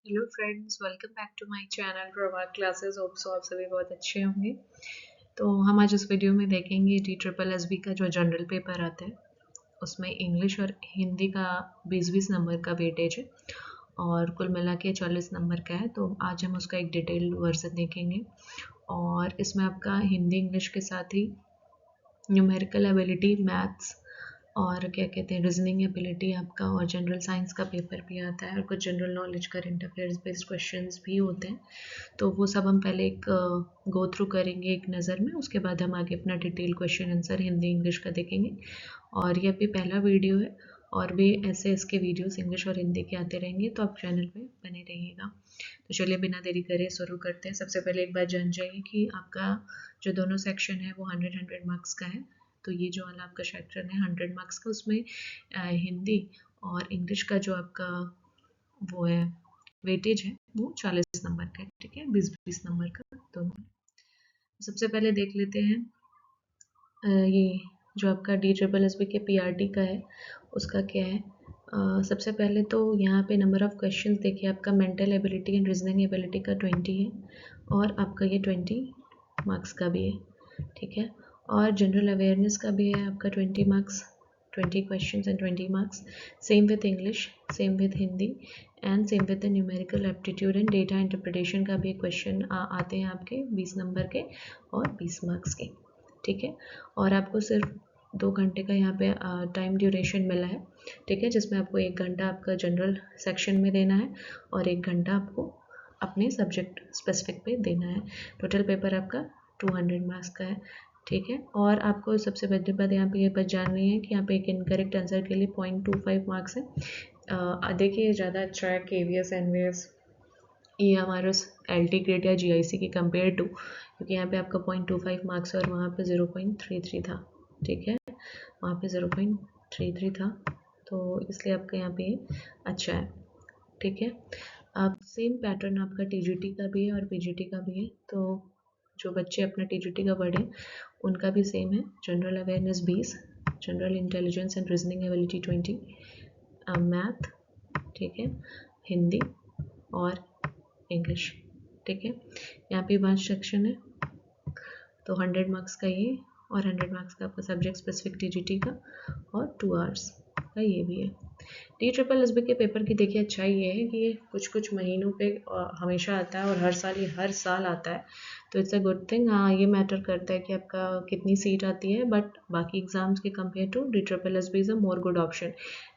Hello friends, welcome back to my channel Prabhat classes. Hope so आप सभी बहुत अच्छे होंगे। तो हम आज इस वीडियो में देखेंगे DSSB का जो जनरल पेपर आता है उसमें इंग्लिश और हिंदी का 20-20 नंबर का वेटेज है और कुल मिला के 40 नंबर का है। तो आज हम उसका एक डिटेल्ड वर्जन देखेंगे और इसमें आपका हिंदी इंग्लिश के साथ ही न्यूमेरिकल एबिलिटी, मैथ्स और क्या कहते हैं रीजनिंग एबिलिटी आपका और जनरल साइंस का पेपर भी आता है और कुछ general knowledge current affairs based questions भी होते हैं। तो वो सब हम पहले एक गो थ्रू करेंगे एक नज़र में, उसके बाद हम आगे अपना detail question answer Hindi English का देखेंगे। और ये अभी पहला वीडियो है और भी ऐसे इसके वीडियोस इंग्लिश और हिंदी के आते रहेंगे, तो आप चैनल पे बने रहिएगा। तो चलिए बिना देरी करे शुरू करते हैं। सबसे पहले एक बात जान जाइए कि आपका जो दोनों सेक्शन है वो 100 मार्क्स का है। तो ये जो वाला आपका सेक्शन है 100 मार्क्स का, उसमें हिंदी और इंग्लिश का जो आपका वो है वेटेज है वो 40 नंबर का है। ठीक है, 20-20 नंबर का दोनों। सबसे पहले देख लेते हैं ये जो आपका DSSB के PRT का है उसका क्या है। सबसे पहले तो यहाँ पे नंबर ऑफ क्वेश्चंस देखिए, आपका mental ability and reasoning ability का 20 है और आपका ये 20 मार्क्स का भी है। ठीक है, और जनरल अवेयरनेस का भी है आपका 20 marks, 20 questions and 20 marks. Same with English, same with Hindi and same with the numerical aptitude and data interpretation का भी क्वेश्चन आते हैं आपके 20 नंबर के और 20 मार्क्स के। ठीक है, और आपको सिर्फ 2 घंटे का यहाँ पे टाइम ड्यूरेशन मिला है। ठीक है, जिसमें आपको 1 घंटा आपका जनरल सेक्शन में देना है और 1 घंटा आपको अपने सब्जेक्ट स्पेसिफिक पे देना है। टोटल पेपर आपका 200 मार्क्स का है। ठीक है, और आपको सबसे बड़ी बात यहाँ पे ये बात जाननी है कि यहाँ पे एक इनकरेक्ट आंसर के लिए 0.25 मार्क्स है। देखिए ज़्यादा अच्छा है KVS NVS ये हमारे LT ग्रेड या GIC के कंपेयर टू, क्योंकि यहाँ पे आपका 0.25 मार्क्स और वहाँ पे 0.33 था। ठीक है, वहाँ पे 0.33 था, तो इसलिए आपका यहाँ पे अच्छा है। ठीक है, आप सेम पैटर्न आपका TGT का भी है और PGT का भी है। तो जो बच्चे अपना TGT का पढ़ें उनका भी सेम है। General awareness 20, general intelligence and reasoning ability 20, math, ठीक है, हिंदी और इंग्लिश। ठीक है, यहाँ पे 5 सेक्शन है, तो 100 मार्क्स का ये और 100 मार्क्स का आपका सब्जेक्ट स्पेसिफिक TGT का और 2 आवर्स का ये भी है। DSSB के पेपर की देखिए अच्छाई ये है कि ये कुछ कुछ महीनों पे हमेशा आता है और हर साल आता है, तो इट्स अ गुड थिंग। हाँ, ये मैटर करता है कि आपका कितनी सीट आती है, बट बाकी एग्जाम्स के compare to DSSB is a more good option.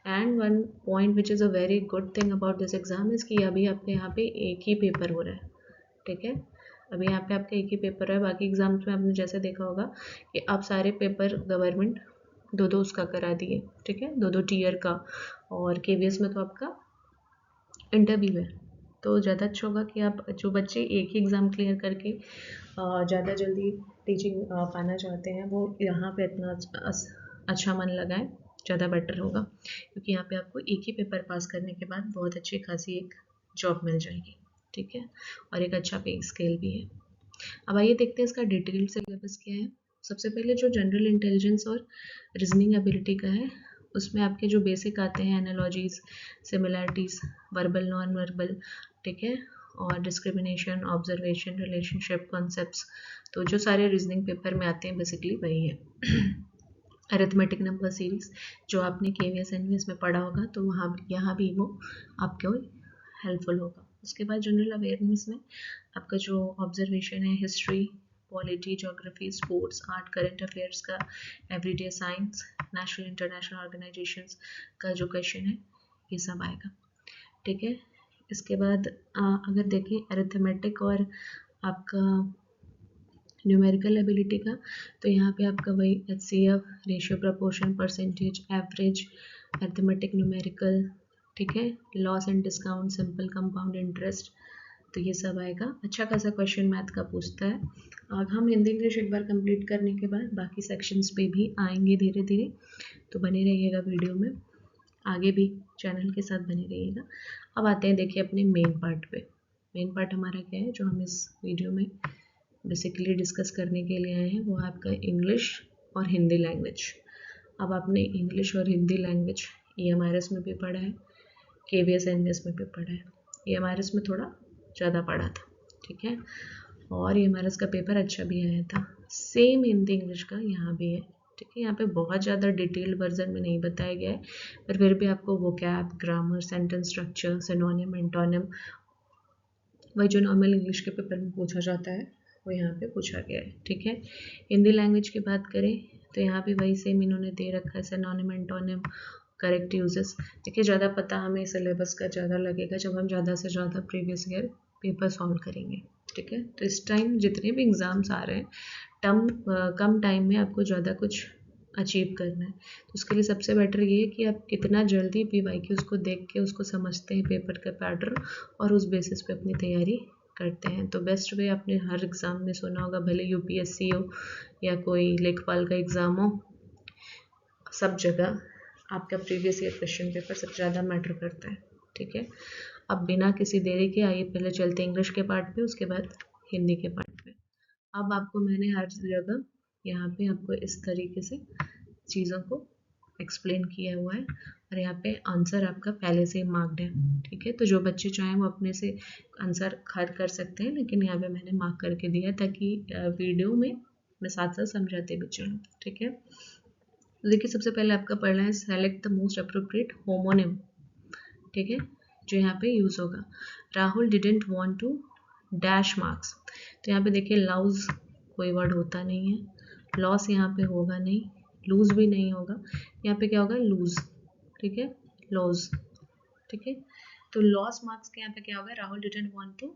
And one point which is a very good thing about this exam is कि अभी आपके यहाँ पे एक ही पेपर हो रहा है। ठीक है, अभी यहाँ पे आपका एक ही पेपर है। बाकी एग्जाम्स में आपने जैसे देखा होगा कि आप सारे पेपर गवर्नमेंट 2-2 उसका करा दिए। ठीक है, 2-2 टीयर का, और KVS में तो आपका इंटरव्यू है। तो ज़्यादा अच्छा होगा कि आप जो बच्चे एक ही एग्ज़ाम क्लियर करके ज़्यादा जल्दी टीचिंग पाना चाहते हैं वो यहाँ पे इतना अच्छा मन लगाएं, ज़्यादा बेटर होगा, क्योंकि यहाँ पे आपको एक ही पेपर पास करने के बाद बहुत अच्छी खासी एक जॉब मिल जाएगी। ठीक है, और एक अच्छा पे स्केल भी है। अब आइए देखते हैं इसका डिटेल सिलेबस क्या है। सबसे पहले जो जनरल इंटेलिजेंस और रीजनिंग एबिलिटी का है उसमें आपके जो बेसिक आते हैं analogies, similarities, verbal non verbal, ठीक है, और डिस्क्रिमिनेशन, ऑब्जर्वेशन, रिलेशनशिप, कॉन्सेप्ट्स। तो जो सारे रीजनिंग पेपर में आते हैं बेसिकली वही है। अरिथमेटिक नंबर सीरीज जो आपने KVS NVS में पढ़ा होगा, तो वहाँ यहाँ भी वो आपको हेल्पफुल होगा। उसके बाद जनरल अवेयरनेस में आपका जो ऑब्जर्वेशन है, history, polity, geography, sports, art, current affairs का, everyday science, national international organisations का जो क्वेश्चन है ये सब आएगा। ठीक है, इसके बाद अगर देखें अरिथमेटिक और आपका न्यूमेरिकल एबिलिटी का, तो यहाँ पे आपका वही HCF, ratio, proportion, percentage, average, arithmetic, numerical, ठीक है, loss and discount, simple compound interest, तो ये सब आएगा। अच्छा खासा क्वेश्चन मैथ का पूछता है। और हम हिंदी इंग्लिश एक बार कंप्लीट करने के बाद बाकी सेक्शंस पे भी आएंगे धीरे धीरे, तो बने रहिएगा वीडियो में, आगे भी चैनल के साथ बने रहिएगा। अब आते हैं देखिए अपने मेन पार्ट पे। मेन पार्ट हमारा क्या है जो हम इस वीडियो में बेसिकली डिस्कस करने के लिए आए हैं, वो आपका इंग्लिश और हिंदी लैंग्वेज। अब आपने इंग्लिश और हिंदी लैंग्वेज EMRS में भी पढ़ा है, KVS NVS में भी पढ़ा है। EMRS में थोड़ा ज़्यादा पढ़ा था, ठीक है। और EMRS का पेपर अच्छा भी आया था। सेम हिंदी इंग्लिश का यहाँ भी है, ठीक है। यहाँ पे बहुत ज़्यादा डिटेल्ड वर्जन में नहीं बताया गया है, पर फिर भी आपको vocab, grammar, sentence structure, synonym, antonym, वही जो नॉर्मल इंग्लिश के पेपर में पूछा जाता है वो यहाँ पे पूछा गया है, ठीक है। हिंदी लैंग्वेज की बात करें तो यहाँ भी वही सेम इन्होंने दे रखा है, सिनोनिम, एंटोनिम, करेक्ट यूजेस। देखिए ज़्यादा पता हमें सिलेबस का ज़्यादा लगेगा जब हम ज़्यादा से ज़्यादा प्रीवियस ईयर पेपर सॉल्व करेंगे, ठीक है। तो इस टाइम जितने भी एग्ज़ाम्स आ रहे हैं कम टाइम में आपको ज़्यादा कुछ अचीव करना है, तो उसके लिए सबसे बेटर ये है कि आप कितना जल्दी PYQs को देख के उसको समझते हैं पेपर का पैटर्न और उस बेसिस पे अपनी तैयारी करते हैं। तो बेस्ट वे आपने हर एग्ज़ाम में सुना होगा, भले UPSC हो या कोई लेखपाल का एग्ज़ाम हो, सब जगह आपका प्रीवियस ईयर क्वेश्चन पेपर सबसे ज़्यादा मैटर करता है, ठीक है। अब बिना किसी देरी के आइए पहले चलते हैं इंग्लिश के पार्ट पे, उसके बाद हिंदी के पार्ट पे। अब आपको मैंने हर जगह यहाँ पे आपको इस तरीके से चीज़ों को एक्सप्लेन किया हुआ है और यहाँ पे आंसर आपका पहले से ही मार्क्ड है, ठीक है। तो जो बच्चे चाहें वो अपने से आंसर खड़ कर सकते हैं, लेकिन यहाँ पे मैंने मार्क करके दिया ताकि वीडियो में मैं साथ साथ समझाते भी चलूँ, ठीक है। तो देखिए सबसे पहले आपका पढ़ना है select the most appropriate homonym, ठीक है, जो यहाँ पे यूज़ होगा। Rahul didn't want to dash marks, तो यहाँ पे देखिए लॉस कोई वर्ड होता नहीं है, लॉस यहाँ पे होगा नहीं, लूज भी नहीं होगा, यहाँ पे क्या होगा लूज, ठीक है, लॉस, ठीक है। तो लॉस मार्क्स के यहाँ पे क्या होगा, Rahul didn't want to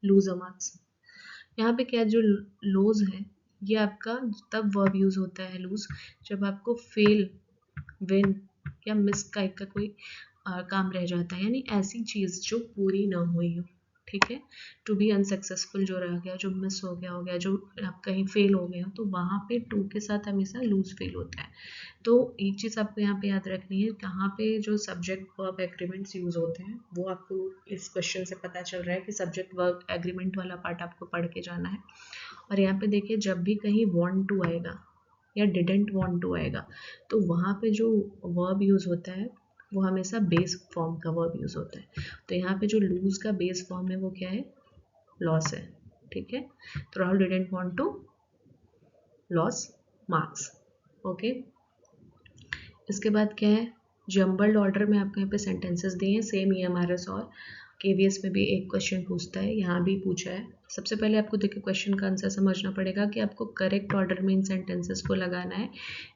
lose a marks. यहाँ पे क्या जो लूज है ये आपका तब वर्ब यूज होता है लूज जब आपको फेल, विन या मिस टाइप का कोई काम रह जाता है, यानी ऐसी चीज़ जो पूरी ना हुई हो, ठीक है। टू बी अनसक्सेसफुल जो रह गया, जो मिस हो गया, जो आप कहीं फेल हो गए हो, तो वहाँ पे टू के साथ हमेशा लूज फेल होता है। तो एक चीज़ आपको यहाँ पे याद रखनी है, कहाँ पे जो सब्जेक्ट वर्ब एग्रीमेंट्स यूज होते हैं वो आपको इस क्वेश्चन से पता चल रहा है कि सब्जेक्ट वर्ब एग्रीमेंट वाला पार्ट आपको पढ़ के जाना है। और यहाँ पे देखिए जब भी कहीं want to आएगा या didn't want to आएगा तो वहाँ पे जो वर्ब यूज़ होता है वो हमेशा बेस फॉर्म का वर्ब यूज़ होता है। तो यहाँ पे जो लूज का बेस फॉर्म है वो क्या है, लॉस है, ठीक है। तो Rahul didn't want to loss marks, okay. इसके बाद क्या है, जम्बल्ड ऑर्डर में आपको यहाँ पे सेंटेंसेस दिए हैं, सेम EMRS और KVS में भी एक क्वेश्चन पूछता है, यहाँ भी पूछा है। सबसे पहले आपको देखिए क्वेश्चन का आंसर समझना पड़ेगा कि आपको करेक्ट ऑर्डर में इन सेंटेंसेस को लगाना है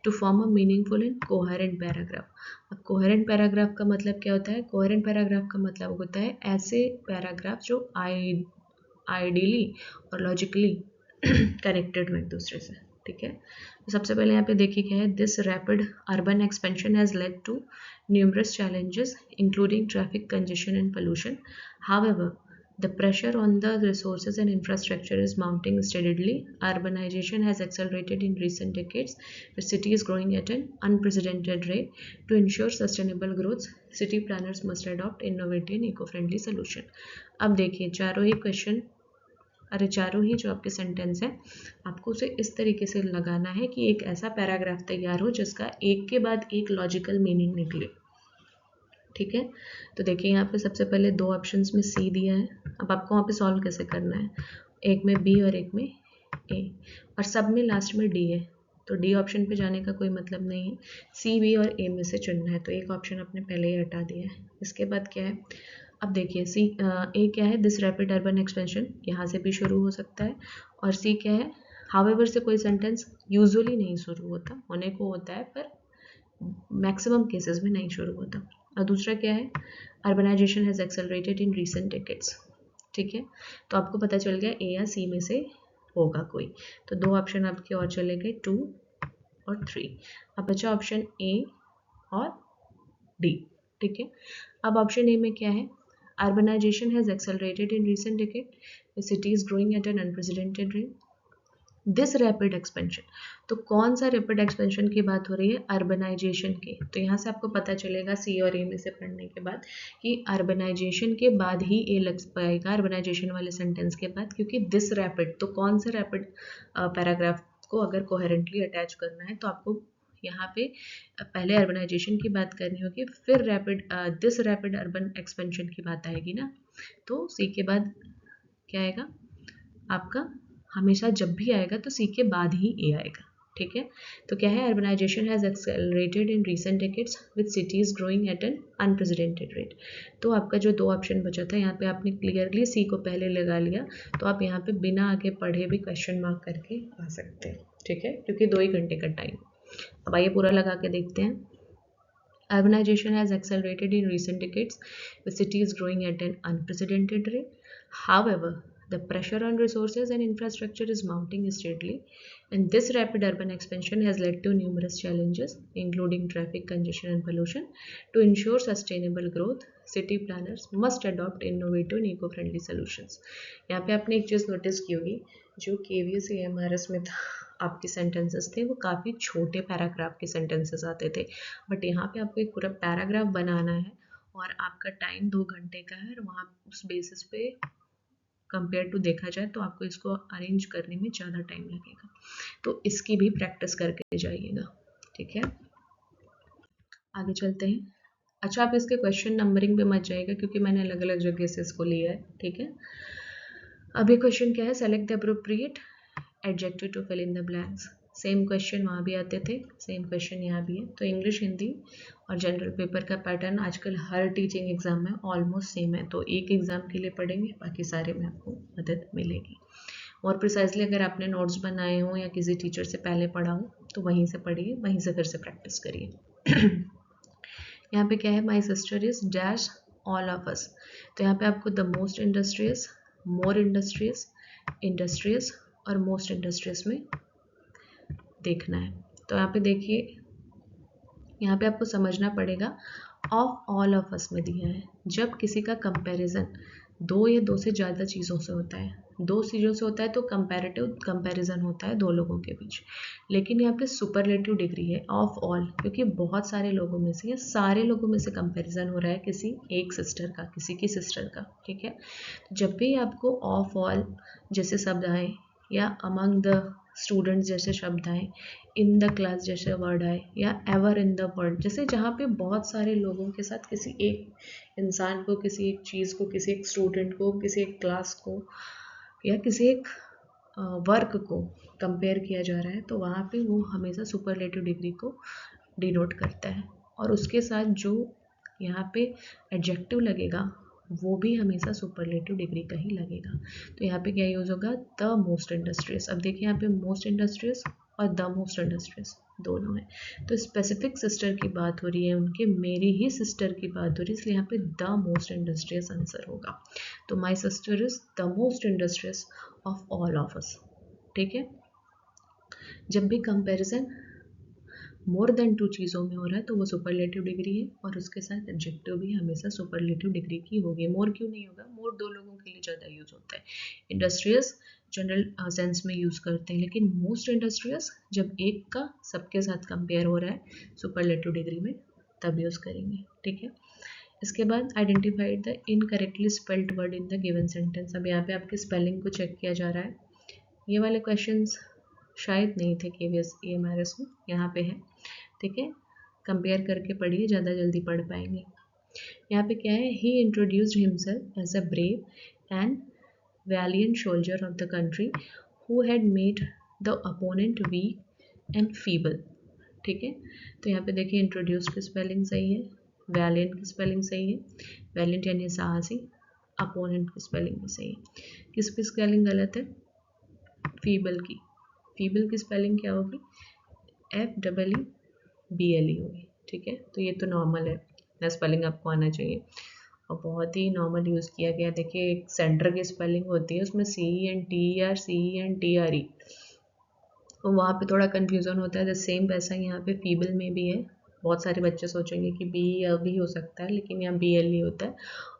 to form a meaningful and coherent paragraph. अब कोहेरेंट पैराग्राफ का मतलब क्या होता है, कोहेरेंट पैराग्राफ का मतलब होता है ऐसे पैराग्राफ जो आइडियली और लॉजिकली कनेक्टेड हो एक दूसरे से, ठीक है। तो सबसे पहले यहाँ पे देखिए क्या है, this rapid urban expansion has led to numerous challenges including traffic congestion and pollution. However, the pressure on the resources and infrastructure is mounting steadily. Urbanization has accelerated in recent decades. The city is growing at an unprecedented rate. To ensure sustainable growth, city planners must adopt innovative and eco-friendly solution. अब देखिए चारों ही question, अरे चारों ही जो आपके sentence है आपको उसे इस तरीके से लगाना है कि एक ऐसा पैराग्राफ तैयार हो जिसका एक के बाद एक लॉजिकल मीनिंग निकले, ठीक है। तो देखिए यहाँ पे सबसे पहले दो ऑप्शंस में C दिया है, अब आपको वहाँ पे सॉल्व कैसे करना है, एक में B और एक में A और सब में लास्ट में D है, तो D ऑप्शन पे जाने का कोई मतलब नहीं है, C, B और A में से चुनना है, तो एक ऑप्शन आपने पहले ही हटा दिया है। इसके बाद क्या है, अब देखिए A क्या है, दिस रैपिड अर्बन एक्सपेंशन, यहाँ से भी शुरू हो सकता है, और C क्या है, हाउएवर से कोई सेंटेंस यूजुअली नहीं शुरू होता, होने को होता है पर मैक्सिमम केसेस में नहीं शुरू होता। और दूसरा क्या है, urbanisation has accelerated in recent decades, ठीक है। तो आपको पता चल गया A या C में से होगा कोई, तो दो ऑप्शन आपके और चले गए 2 और 3, अब बचा ऑप्शन A और D, ठीक है। अब ऑप्शन A में क्या है, urbanisation has accelerated in recent decade, the city is growing at an unprecedented rate, this rapid expansion, तो कौन सा रैपिड एक्सपेंशन की बात हो रही है, अर्बनाइजेशन की। तो यहाँ से आपको पता चलेगा C और A में से पढ़ने के बाद कि अर्बनाइजेशन के बाद ही A लग पाएगा, अर्बनाइजेशन वाले सेंटेंस के बाद, क्योंकि दिस रैपिड, तो कौन सा रैपिड पैराग्राफ को अगर कोहेरेंटली अटैच करना है तो आपको यहाँ पे पहले अर्बनाइजेशन की बात करनी होगी, फिर दिस रैपिड अर्बन एक्सपेंशन की बात आएगी ना। तो सी के बाद क्या आएगा आपका, हमेशा जब भी आएगा तो सी के बाद ही ए आएगा, ठीक है। तो क्या है, urbanisation has accelerated in recent decades with cities growing at an unprecedented rate. तो आपका जो दो ऑप्शन बचा था यहाँ पे आपने क्लियरली सी को पहले लगा लिया, तो आप यहाँ पे बिना आगे पढ़े भी क्वेश्चन मार्क करके आ सकते हैं, ठीक है, क्योंकि 2 ही घंटे का टाइम। अब आइए पूरा लगा के देखते हैं। Urbanization has accelerated in recent decades, with cities growing at an unprecedented rate. However, the pressure on resources and infrastructure is mounting steadily, and this rapid urban expansion has led to numerous challenges, including traffic congestion and pollution. To ensure sustainable growth, city planners must adopt innovative and eco-friendly solutions. यहाँ पे आपने एक चीज़ notice की होगी, जो KVS AMRS में था, आपके सेंटेंसेस थे वो काफ़ी छोटे पैराग्राफ के सेंटेंसेस आते थे, बट यहाँ पे आपको एक पूरा पैराग्राफ बनाना है और आपका टाइम 2 घंटे का है, और वहाँ उस बेसिस पे कंपेयर टू देखा जाए तो आपको इसको अरेंज करने में ज़्यादा टाइम लगेगा, तो इसकी भी प्रैक्टिस करके जाइएगा, ठीक है। आगे चलते हैं। अच्छा, आप इसके क्वेश्चन नंबरिंग पे मत जाइएगा क्योंकि मैंने अलग अलग जगह से इसको लिया है, ठीक है। अभी क्वेश्चन क्या है, select the appropriate adjective to fill in the blanks. Same question वहाँ भी आते थे, सेम क्वेश्चन यहाँ भी है। तो इंग्लिश, हिंदी और जनरल पेपर का पैटर्न आजकल हर टीचिंग एग्जाम में ऑलमोस्ट सेम है, तो एक एग्जाम के लिए पढ़ेंगे, बाकी सारे में आपको मदद मिलेगी। और प्रिसाइजली अगर आपने नोट्स बनाए हों या किसी टीचर से पहले पढ़ा हो तो वहीं से पढ़िए, वहीं से फिर से प्रैक्टिस करिए। यहाँ पे क्या है, my sister is dash all of us. तो यहाँ पे आपको the most industrious, more industrious, industrious और मोस्ट इंडस्ट्रियस में देखना है। तो यहाँ पे देखिए, यहाँ पे आपको समझना पड़ेगा ऑफ ऑल ऑफ अस में दिया है। जब किसी का कंपैरिजन दो या दो से ज़्यादा चीज़ों से होता है, दो चीज़ों से होता है तो कंपैरेटिव कंपैरिजन होता है दो लोगों के बीच, लेकिन यहाँ पे सुपरलेटिव डिग्री है ऑफ ऑल, क्योंकि बहुत सारे लोगों में से या सारे लोगों में से कंपैरिजन हो रहा है किसी एक सिस्टर का, किसी की सिस्टर का, ठीक है। जब भी आपको ऑफ ऑल जैसे शब्द आए या अमंग द स्टूडेंट्स जैसे शब्द आए, इन द क्लास जैसे वर्ड आए, या एवर इन द वर्ल्ड जैसे जहाँ पे बहुत सारे लोगों के साथ किसी एक इंसान को, किसी एक चीज़ को, किसी एक स्टूडेंट को, किसी एक क्लास को या किसी एक वर्क को कंपेयर किया जा रहा है, तो वहाँ पे वो हमेशा सुपरलेटिव डिग्री को डिनोट करता है। और उसके साथ जो यहाँ पे एडजेक्टिव लगेगा वो भी हमेशा सुपरलेटिव डिग्री का ही लगेगा। तो यहाँ पे क्या यूज़ होगा, द मोस्ट इंडस्ट्रियस। अब देखिए यहाँ पे मोस्ट इंडस्ट्रियस और द मोस्ट इंडस्ट्रियस दोनों है, तो स्पेसिफिक सिस्टर की बात हो रही है उनके, मेरी ही सिस्टर की बात हो रही है, इसलिए यहाँ पे द मोस्ट इंडस्ट्रियस आंसर होगा। तो my sister is the most industrious of all of us, ठीक है। जब भी कंपैरिजन मोर देन टू चीज़ों में हो रहा है तो वो सुपरलेटिव डिग्री है, और उसके साथ एडजेक्टिव भी हमेशा सुपरलेटिव डिग्री की होगी। मोर क्यों नहीं होगा, मोर दो लोगों के लिए ज़्यादा यूज़ होता है, इंडस्ट्रियस जनरल सेंस में यूज़ करते हैं, लेकिन मोस्ट इंडस्ट्रियस जब एक का सबके साथ कंपेयर हो रहा है सुपरलेटिव डिग्री में तब यूज़ करेंगे, ठीक है। इसके बाद identified the incorrectly spelled word in the given sentence. अब यहाँ पे आपकी स्पेलिंग को चेक किया जा रहा है। ये वाले क्वेश्चंस शायद नहीं थे KVS AMRS में, यहाँ पे है, ठीक है। कंपेयर करके पढ़िए, ज़्यादा जल्दी पढ़ पाएंगे। यहाँ पे क्या है, he introduced himself as a brave and valiant soldier of the country who had made the opponent weak and feeble, ठीक है। तो यहाँ पे देखिए इंट्रोड्यूस की स्पेलिंग सही है, वैलियंट की स्पेलिंग सही है, वैलियंट यानी साहसी, अपोनेंट की स्पेलिंग भी सही है। किसकी स्पेलिंग गलत है, फीबल की। फीबल की स्पेलिंग क्या होगी, FEEBLE होगी, ठीक है। तो ये तो नॉर्मल है, ना स्पेलिंग आपको आना चाहिए और बहुत ही नॉर्मल यूज़ किया गया। देखिए एक सेंटर की स्पेलिंग होती है, उसमें CENTER CENTRE, तो वहाँ पे थोड़ा कन्फ्यूज़न होता है। द सेम वैसा यहाँ पे फीबल में भी है। बहुत सारे बच्चे सोचेंगे कि बी भी हो सकता है, लेकिन यहाँ BLE होता है।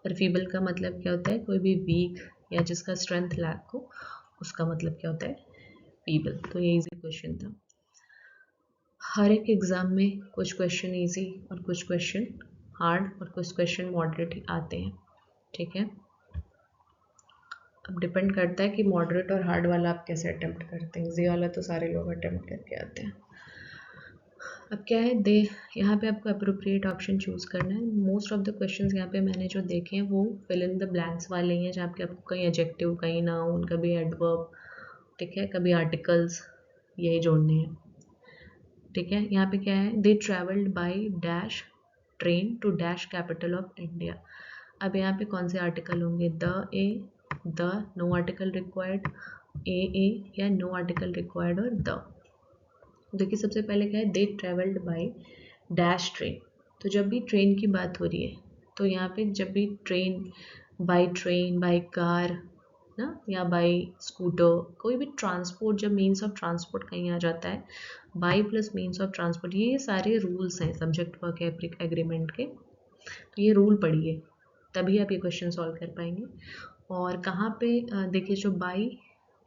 और फीबल का मतलब क्या होता है, कोई भी वीक या जिसका स्ट्रेंथ लैक हो, उसका मतलब क्या होता है, फीबल। तो ये इजी क्वेश्चन था। हर एक एग्ज़ाम में कुछ क्वेश्चन इजी और कुछ क्वेश्चन हार्ड और कुछ क्वेश्चन मॉडरेट आते हैं, ठीक है। अब डिपेंड करता है कि मॉडरेट और हार्ड वाला आप कैसे अटेम्प्ट करते हैं। इजी वाला तो सारे लोग अटेम्प्ट करके आते हैं। अब क्या है दे, यहाँ पे आपको अप्रोप्रिएट ऑप्शन चूज करना है। मोस्ट ऑफ द क्वेश्चंस यहाँ पे मैंने जो देखे हैं वो फिल इन द ब्लैंक्स वाले ही हैं, जहाँ पे आपको कहीं एडजेक्टिव, कहीं नाउन, कभी एडवर्ब, ठीक है, कभी आर्टिकल्स, यही जोड़ने हैं। ठीक है, यहाँ पे क्या है, they travelled by dash train to dash capital of India. अब यहाँ पे कौन से आर्टिकल होंगे, the, a, the, no article required, a, या नो आर्टिकल रिक्वायर्ड, और द। देखिए सबसे पहले क्या है, they travelled by dash train. तो जब भी ट्रेन की बात हो रही है तो यहाँ पे जब भी ट्रेन, बाई कार ना, या बाई स्कूटर, कोई भी ट्रांसपोर्ट, जब मीन्स ऑफ ट्रांसपोर्ट कहीं आ जाता है, by plus means of transport, ये सारे रूल्स हैं सब्जेक्ट वर्क एग्रीमेंट के। तो ये रूल पढ़िए, तभी आप ये क्वेश्चन सॉल्व कर पाएंगे। और कहाँ पे देखिए, जो बाई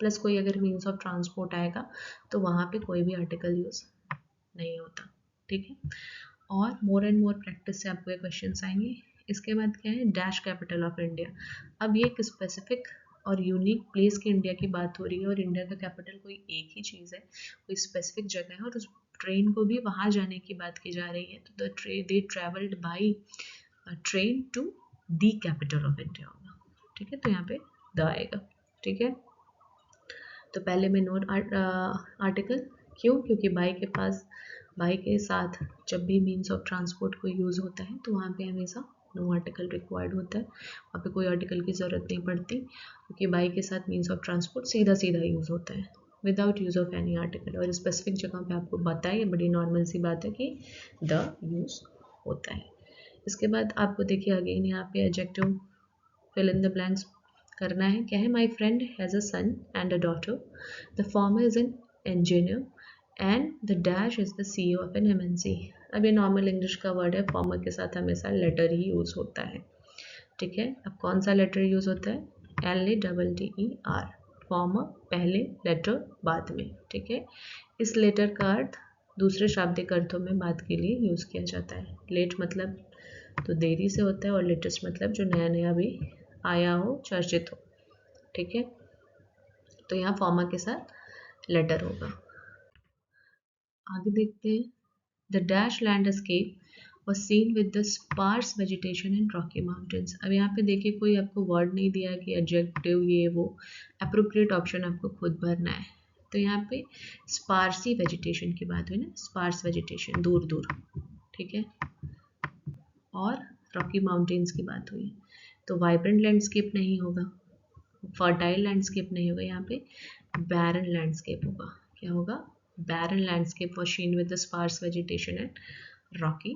प्लस कोई अगर मीन्स ऑफ ट्रांसपोर्ट आएगा तो वहाँ पे कोई भी आर्टिकल यूज नहीं होता। ठीक है, और मोर एंड मोर प्रैक्टिस से आपको ये क्वेश्चन आएंगे। इसके बाद क्या है, डैश कैपिटल ऑफ इंडिया। अब ये एक स्पेसिफिक और यूनिक प्लेस की इंडिया की बात हो रही है, और इंडिया का कैपिटल कोई एक ही चीज़ है, कोई स्पेसिफिक जगह है, और उस ट्रेन को भी वहाँ जाने की बात की जा रही है। तो they travelled by train to the capital of India होगा। ठीक है, तो यहाँ पे द आएगा। ठीक है, तो पहले में नोट आर्टिकल, क्यों, क्योंकि बाई के साथ जब भी मीन्स ऑफ ट्रांसपोर्ट को यूज़ होता है तो वहाँ पे हमेशा नो आर्टिकल रिक्वायर्ड होता है, वहाँ पे कोई आर्टिकल की ज़रूरत नहीं पड़ती, क्योंकि बाई के साथ मीन्स ऑफ ट्रांसपोर्ट सीधा सीधा यूज़ होता है without use of any article. और स्पेसिफिक जगह पे आपको बताया, ये बड़ी नॉर्मल सी बात है कि द यूज़ होता है। इसके बाद आपको देखिए अगेन यहाँ पे adjective fill in the blanks करना है। क्या है, my friend has a son and a daughter, the former is an engineer and the dash is the CEO of an MNC। अब ये नॉर्मल इंग्लिश का वर्ड है, फॉर्मर के साथ हमेशा लेटर ही यूज होता है। ठीक है, अब कौन सा लेटर यूज होता है, LATTER, फॉर्मर पहले, लेटर बाद में। ठीक है, इस लेटर का अर्थ दूसरे शाब्दिक अर्थों में बात के लिए यूज किया जाता है। लेट मतलब तो देरी से होता है, और लेटेस्ट मतलब जो नया नया भी आया हो, चर्चित हो। ठीक है, तो यहाँ फॉर्मर के साथ लेटर होगा। आगे देखते हैं, the dash landscape was seen with the sparse vegetation in Rocky Mountains। अब यहाँ पे देखिए कोई आपको वर्ड नहीं दिया कि एडजेक्टिव ये वो, अप्रोप्रिएट ऑप्शन आपको खुद भरना है। तो यहाँ पे स्पार्सी वेजिटेशन की बात हुई ना, स्पार्स वेजिटेशन, दूर दूर। ठीक है, और रॉकी माउंटेन्स की बात हुई, तो वाइब्रेंट लैंडस्केप नहीं होगा, फर्टाइल लैंडस्केप नहीं होगा, यहाँ पे बैरन लैंडस्केप होगा। क्या होगा, barren landscape was seen with the sparse vegetation and rocky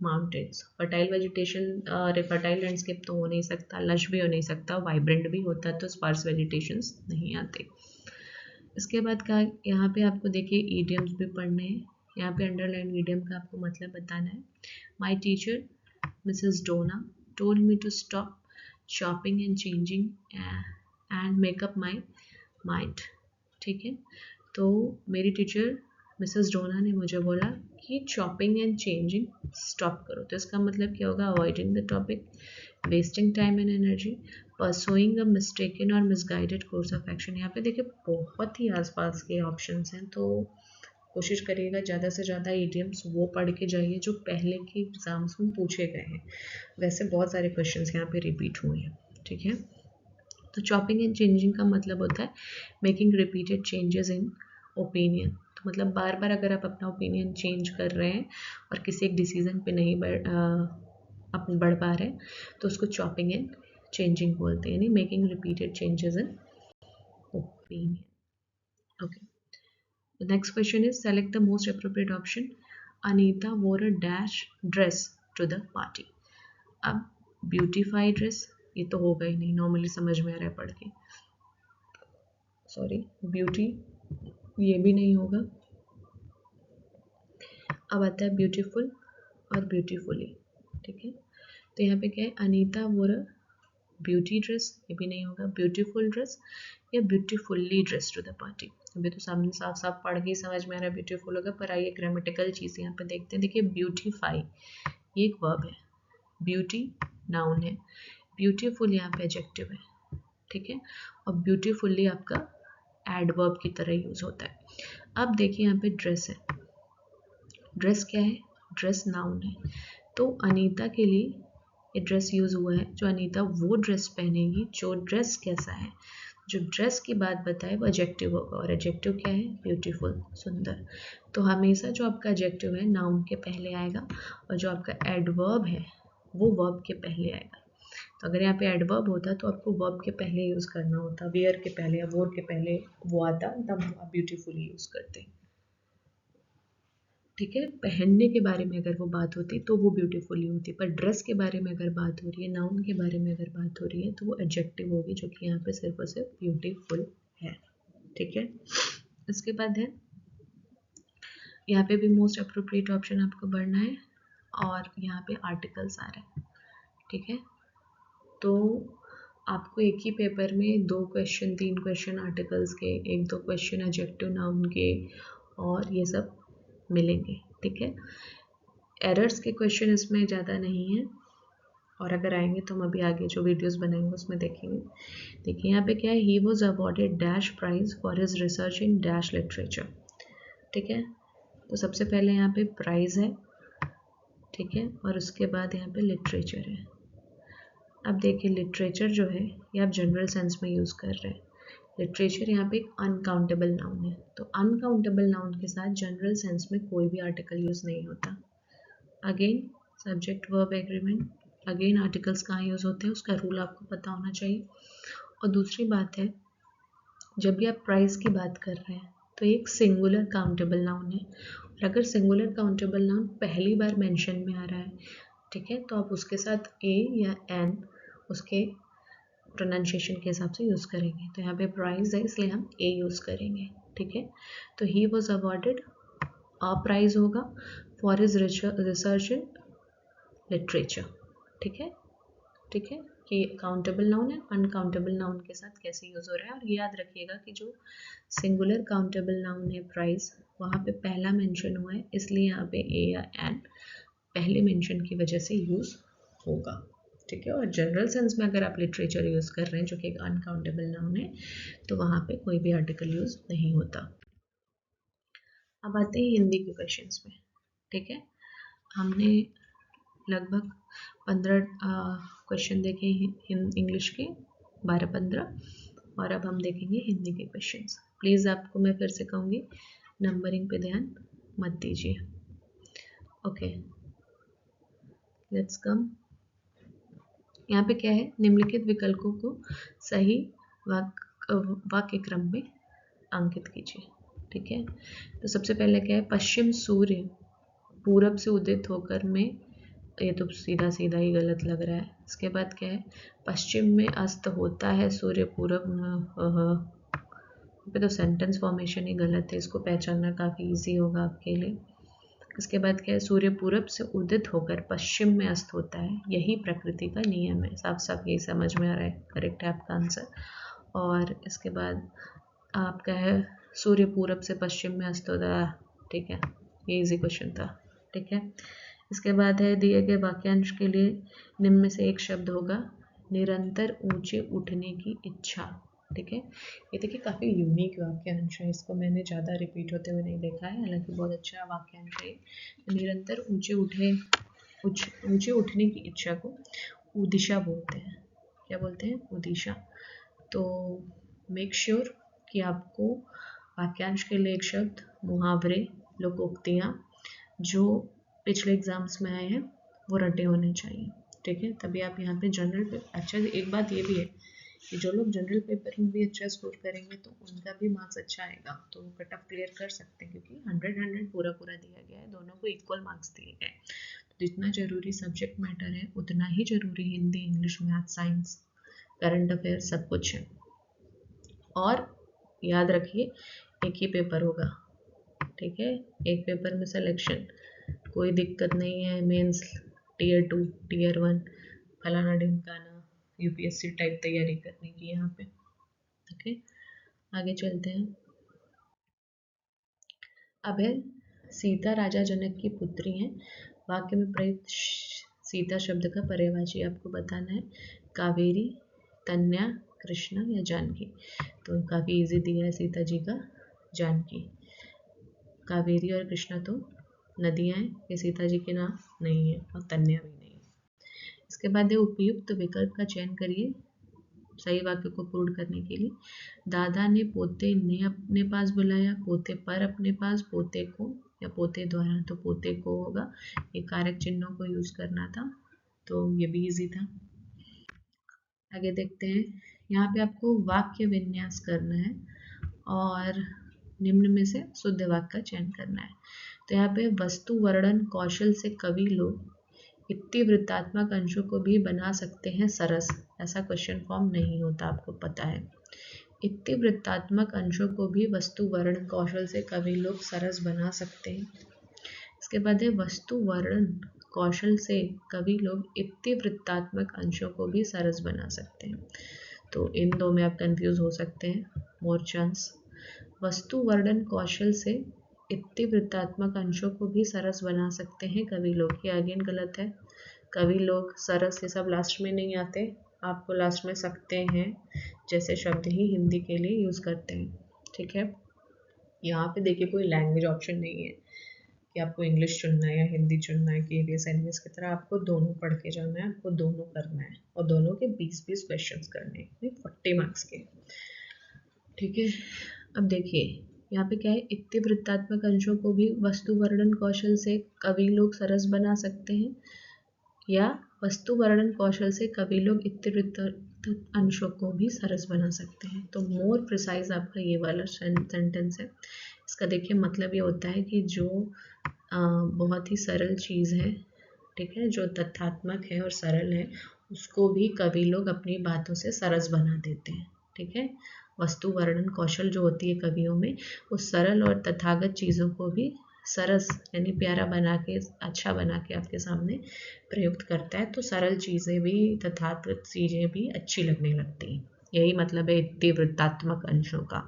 mountains। Fertile vegetation, fertile landscape तो हो नहीं सकता, लश भी हो नहीं सकता, वाइब्रेंट भी होता तो स्पार्स वेजिटेशन नहीं आते। इसके बाद का यहाँ पे आपको देखिए ईडियम्स भी पढ़ने हैं। यहाँ पे अंडरलाइन ईडियम का आपको मतलब बताना है। My teacher Mrs. Donna told me to stop shopping and changing and make up my mind। ठीक है, तो मेरी टीचर मिसेस डोना ने मुझे बोला कि शॉपिंग एंड चेंजिंग स्टॉप करो। तो इसका मतलब क्या होगा, avoiding the topic, wasting time and energy, pursuing a mistaken और मिसगाइडेड कोर्स ऑफ एक्शन। यहाँ पे देखिए बहुत ही आसपास के ऑप्शंस हैं, तो कोशिश करिएगा ज़्यादा से ज़्यादा ईडियम्स वो पढ़ के जाइए जो पहले के एग्जाम्स में पूछे गए हैं। वैसे बहुत सारे क्वेश्चंस यहाँ पे रिपीट हुए हैं। ठीक है, तो चॉपिंग एंड चेंजिंग का मतलब होता है making repeated changes in opinion. तो मतलब बार बार अगर आप अपना ओपिनियन चेंज कर रहे हैं और किसी एक डिसीजन पे नहीं बढ़ पा रहे हैं, तो उसको चॉपिंग एंड चेंजिंग बोलते हैं, यानी making repeated changes in opinion. Okay, the next question is select the most appropriate option। Anita wore a dash dress to the party। अब ब्यूटीफाई ड्रेस ये तो होगा ही नहीं, नॉर्मली समझ में आ रहा है पढ़ के, सॉरी, ब्यूटी ये भी नहीं होगा। अब आता है ब्यूटीफुल और ब्यूटीफुली। ठीक है, तो यहाँ पे क्या है, अनीता वोर अ ब्यूटी ड्रेस, ये भी नहीं होगा, ब्यूटीफुल ड्रेस या beautifully dress to the party. अभी तो सामने साफ साफ पढ़ के समझ में आ रहा है ब्यूटीफुल होगा, पर आइए ग्रामेटिकल चीज़ यहाँ पे देखते हैं। देखिए ब्यूटीफाई ये एक वर्ब है, ब्यूटी नाउन है, ब्यूटीफुल यहाँ पे एडजेक्टिव है। ठीक है, और ब्यूटीफुल्ली आपका एडवर्ब की तरह यूज होता है। अब देखिए यहाँ पे ड्रेस है, ड्रेस क्या है? ड्रेस नाउन है। तो अनीता के लिए ये ड्रेस यूज़ हुआ है। जो अनीता वो ड्रेस पहनेगी जो ड्रेस कैसा है, जो ड्रेस की बात बताए वो एडजेक्टिव होगा, और एडजेक्टिव क्या है? ब्यूटीफुल, सुंदर। तो हमेशा जो आपका एडजेक्टिव है नाउन के पहले आएगा, और जो आपका एडवर्ब है वो वर्ब के पहले आएगा। तो अगर यहाँ पे एडवर्ब होता तो आपको वर्ब के पहले यूज़ करना होता, वेयर के पहले या वोर के पहले वो आता, तब आप ब्यूटीफुल यूज़ करते। ठीक है, पहनने के बारे में अगर वो बात होती तो वो ब्यूटीफुल होती, पर ड्रेस के बारे में अगर बात हो रही है, नाउन के बारे में अगर बात हो रही है, तो वो एडजेक्टिव होगी, जो कि यहाँ पे सिर्फ और सिर्फ ब्यूटीफुल है। ठीक है, इसके बाद है यहाँ पे भी मोस्ट अप्रोप्रिएट ऑप्शन आपको बढ़ना है, और यहाँ पे आर्टिकल्स आ रहे हैं। ठीक है, तो आपको एक ही पेपर में 2 क्वेश्चन 3 क्वेश्चन आर्टिकल्स के, 1-2 क्वेश्चन एडजेक्टिव नाउन के, और ये सब मिलेंगे। ठीक है, एरर्स के क्वेश्चन इसमें ज़्यादा नहीं है, और अगर आएंगे तो हम अभी आगे जो वीडियोस बनाएंगे उसमें देखेंगे। देखिए यहाँ पे क्या है, he was awarded dash prize for his research in dash literature. ठीक है, तो सबसे पहले यहाँ पे प्राइज है। ठीक है, और उसके बाद यहाँ पे लिटरेचर है। अब देखिए लिटरेचर जो है ये आप जनरल सेंस में यूज़ कर रहे हैं। लिटरेचर यहाँ पे एक अनकाउंटेबल नाउन है, तो अनकाउंटेबल नाउन के साथ जनरल सेंस में कोई भी आर्टिकल यूज़ नहीं होता। Again subject verb agreement, again articles कहाँ यूज़ होते हैं उसका रूल आपको पता होना चाहिए। और दूसरी बात है, जब भी आप प्राइस की बात कर रहे हैं तो एक सिंगुलर काउंटेबल नाउन है, और अगर सिंगुलर काउंटेबल नाउन पहली बार मेंशन में आ रहा है, ठीक है, तो आप उसके साथ ए या एन उसके प्रोनाउंसिएशन के हिसाब से यूज़ करेंगे। तो यहाँ पे प्राइज है इसलिए हम ए यूज़ करेंगे। ठीक है, तो he was awarded, a prize होगा for his research in literature. ठीक है, ठीक है, कि काउंटेबल नाउन है, अनकाउंटेबल नाउन के साथ कैसे यूज़ हो रहा है। और ये याद रखिएगा कि जो सिंगुलर काउंटेबल नाउन है प्राइस, वहाँ पे पहला मेंशन हुआ है, इसलिए यहाँ पे ए या एन पहले मेंशन की वजह से यूज़ होगा। ठीक है, और जनरल सेंस में अगर आप लिटरेचर यूज़ कर रहे हैं जो कि एक अनकाउंटेबल नाउन है, तो वहाँ पे कोई भी आर्टिकल यूज़ नहीं होता। अब आते हैं हिंदी के क्वेश्चंस में। ठीक है, हमने लगभग 15 क्वेश्चन देखे इंग्लिश के, 12-15, और अब हम देखेंगे हिंदी के क्वेश्चंस। प्लीज़ आपको मैं फिर से कहूँगी, नंबरिंग पे ध्यान मत दीजिए। Okay, let's come. यहाँ पे क्या है, निम्नलिखित विकल्पों को सही वाक्य क्रम में अंकित कीजिए। ठीक है, तो सबसे पहले क्या है, पश्चिम सूर्य पूरब से उदित होकर में, ये तो सीधा सीधा ही गलत लग रहा है। इसके बाद क्या है, पश्चिम में अस्त होता है सूर्य पूरब में, पे तो सेंटेंस फॉर्मेशन ही गलत है, इसको पहचानना काफ़ी इजी होगा आपके लिए। इसके बाद क्या है, सूर्य पूरब से उदित होकर पश्चिम में अस्त होता है, यही प्रकृति का नियम है। साफ साफ यही समझ में आ रहा है, करेक्ट है आपका आंसर। और इसके बाद आपका है, सूर्य पूरब से पश्चिम में अस्त होता है। ठीक है, ये इजी क्वेश्चन था। ठीक है, इसके बाद है, दिए गए वाक्यांश के लिए निम्न में से एक शब्द होगा, निरंतर ऊंचे उठने की इच्छा। ठीक है, ये देखिए काफ़ी यूनिक वाक्यांश है, इसको मैंने ज़्यादा रिपीट होते हुए नहीं देखा है, हालांकि बहुत अच्छा वाक्यांश है। निरंतर ऊंचे उठने की इच्छा को उदिशा बोलते हैं। क्या बोलते हैं? उदिशा। तो मेक श्योर कि आपको वाक्यांश के लिए एक शब्द, मुहावरे, लोकोक्तियाँ जो पिछले एग्जाम्स में आए हैं वो रटे होने चाहिए। ठीक है, तभी आप यहाँ पे जनरल पे अच्छा। एक बात ये भी है कि जो लोग जनरल पेपर में भी अच्छा स्कोर करेंगे तो उनका भी मार्क्स अच्छा आएगा, तो वो कट ऑफ क्लियर कर सकते हैं, क्योंकि 100 पूरा दिया गया है, दोनों को इक्वल मार्क्स दिए गए। तो जितना जरूरी सब्जेक्ट मैटर है उतना ही जरूरी Hindi, English, math, science, current affair सब कुछ है। और याद रखिए एक ही पेपर होगा। ठीक है, एक पेपर में सिलेक्शन, कोई दिक्कत नहीं है। मेंस टीयर 2, टीयर 1, फलाना ढिमकाना, यूपीएससी टाइप तैयारी करने की यहाँ पे। ओके, आगे चलते हैं। अब है, सीता राजा जनक की पुत्री हैं, वाक्य में प्रयुक्त सीता शब्द का पर्यायवाची आपको बताना है, कावेरी, तन्या, कृष्णा या जानकी। तो काफ़ी इजी दिया है सीता जी का, जानकी। कावेरी और कृष्णा तो नदियाँ हैं, ये सीता जी के नाम नहीं है और तन्या भी नहीं है। इसके बाद है उपयुक्त विकल्प का चयन करिए सही वाक्य को पूर्ण करने के लिए। दादा ने पोते ने अपने पास बुलाया, पोते पर अपने पास, पोते को या पोते द्वारा, तो पोते को होगा। ये कारक चिन्हों को यूज करना था, तो ये भी इजी था। आगे देखते हैं, यहाँ पे आपको वाक्य विन्यास करना है और निम्न में से शुद्ध वाक्य का चयन करना है। तो यहाँ पे वस्तु वर्णन कौशल से कवि लोग इतिवृत्तात्मक अंशों को भी बना सकते हैं सरस। ऐसा क्वेश्चन फॉर्म नहीं होता, आपको पता है। इतिवृत्तात्मक अंशों को भी वस्तु वर्णन कौशल से कवि लोग सरस बना सकते हैं। इसके बाद है वस्तु वर्णन कौशल से कवि लोग इतिवृत्तात्मक अंशों को भी सरस बना सकते हैं। तो इन दो में आप कंफ्यूज हो सकते हैं, मोर चांस। वस्तु वर्णन कौशल से इतिवृत्तात्मक अंशों को भी सरस बना सकते हैं कवि लोग, ये अगेन गलत है। कवि लोग, सरस, ये सब लास्ट में नहीं आते, आपको लास्ट में सकते हैं जैसे शब्द ही हिंदी के लिए यूज करते हैं, ठीक है। यहाँ पे देखिए कोई लैंग्वेज ऑप्शन नहीं है कि आपको इंग्लिश चुनना है या हिंदी चुनना है, कि एवीएस एनवीएस की तरह आपको दोनों पढ़ के जाना है, आपको दोनों करना है और दोनों के 20-20 क्वेश्चंस करने हैं 40 मार्क्स के, ठीक है। अब देखिए यहाँ पे क्या है, इतिवृत्तात्मक अंशों को भी वस्तु वर्णन कौशल से कवि लोग सरस बना सकते हैं, या वस्तु वर्णन कौशल से कवि लोग इतिवृत्त अंशों को भी सरस बना सकते हैं। तो मोर प्रिसाइज आपका ये वाला सेंटेंस है। इसका देखिए मतलब ये होता है कि जो बहुत ही सरल चीज़ है, ठीक है, जो तथ्यात्मक है और सरल है, उसको भी कवि लोग अपनी बातों से सरस बना देते हैं, ठीक है। वस्तु वर्णन कौशल जो होती है कवियों में, उस सरल और तथागत चीज़ों को भी सरस यानी प्यारा बना के, अच्छा बना के आपके सामने प्रयुक्त करता है। तो सरल चीज़ें भी, तथागत चीज़ें भी अच्छी लगने लगती हैं। यही मतलब है इतिवृत्तात्मक अंशों का,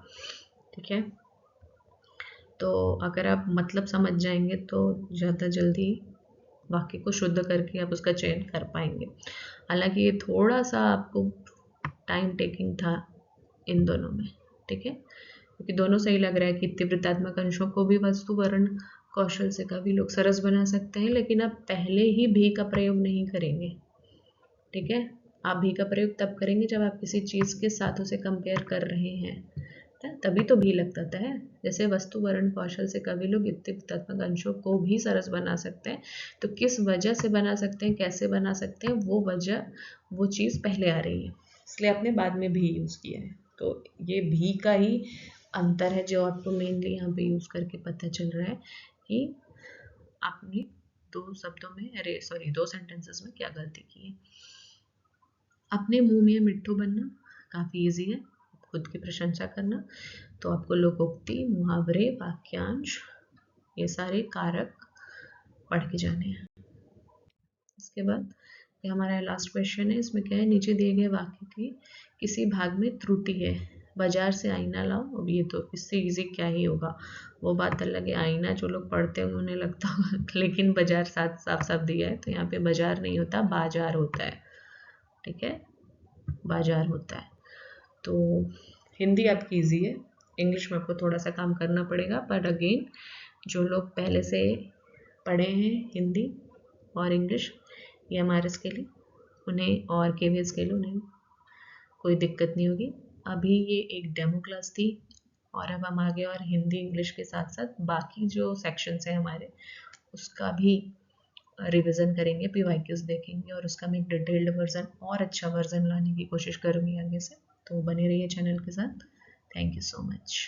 ठीक है। तो अगर आप मतलब समझ जाएंगे तो ज़्यादा जल्दी वाक्य को शुद्ध करके आप उसका चयन कर पाएंगे। हालांकि ये थोड़ा सा आपको टाइम टेकिंग था इन दोनों में, ठीक है, क्योंकि दोनों सही लग रहा है कि इतिवृत्तात्मक अंशों को भी वस्तु वर्णन कौशल से कवि लोग सरस बना सकते हैं, लेकिन आप पहले ही भी का प्रयोग नहीं करेंगे, ठीक है। आप भी का प्रयोग तब करेंगे जब आप किसी चीज़ के साथ उसे कंपेयर कर रहे हैं, तभी तो भी लगता है। जैसे वस्तु वर्णन कौशल से कवि लोग इतिवृत्तात्मक अंशों को भी सरस बना सकते हैं, तो किस वजह से बना सकते हैं, कैसे बना सकते हैं, वो वजह, वो चीज़ पहले आ रही है, इसलिए आपने बाद में भी यूज़ किया है। तो ये भी का ही अंतर है जो आपको मेनली यहाँ पे यूज़ करके पता चल रहा है कि आपने दो सेंटेंसेस में क्या गलती की है। अपने मुंह में मिट्ठू बनना काफ़ी इजी है, खुद की प्रशंसा करना। तो आपको लोकोक्ति, मुहावरे, वाक्यांश, ये सारे कारक पढ़ के जाने हैं। इसके बाद ये हमारा लास्ट क्वेश्चन है, इसमें क्या है, नीचे दिए गए वाक्य की किसी भाग में त्रुटि है। बाजार से आईना लाओ। अब ये तो इससे इजी क्या ही होगा, वो बात अलग है, आईना जो लोग पढ़ते हैं उन्हें लगता होगा, लेकिन बाजार साथ साफ साफ दिया है, तो यहाँ पे बाजार नहीं होता, बाजार होता है, ठीक है, बाजार होता है। तो हिंदी आपकी ईजी है, इंग्लिश में आपको थोड़ा सा काम करना पड़ेगा, पर अगेन जो लोग पहले से पढ़े हैं हिंदी और इंग्लिश EMRS के लिए उन्हें, और KVS के लिए उन्हें कोई दिक्कत नहीं होगी। अभी ये एक डेमो क्लास थी और अब हम आगे और हिंदी इंग्लिश के साथ साथ बाकी जो सेक्शंस हैं हमारे, उसका भी रिवीजन करेंगे, PYQs देखेंगे और उसका मैं एक डिटेल्ड वर्जन और अच्छा वर्जन लाने की कोशिश करूँगी आगे से। तो बने रहिए चैनल के साथ। Thank you so much.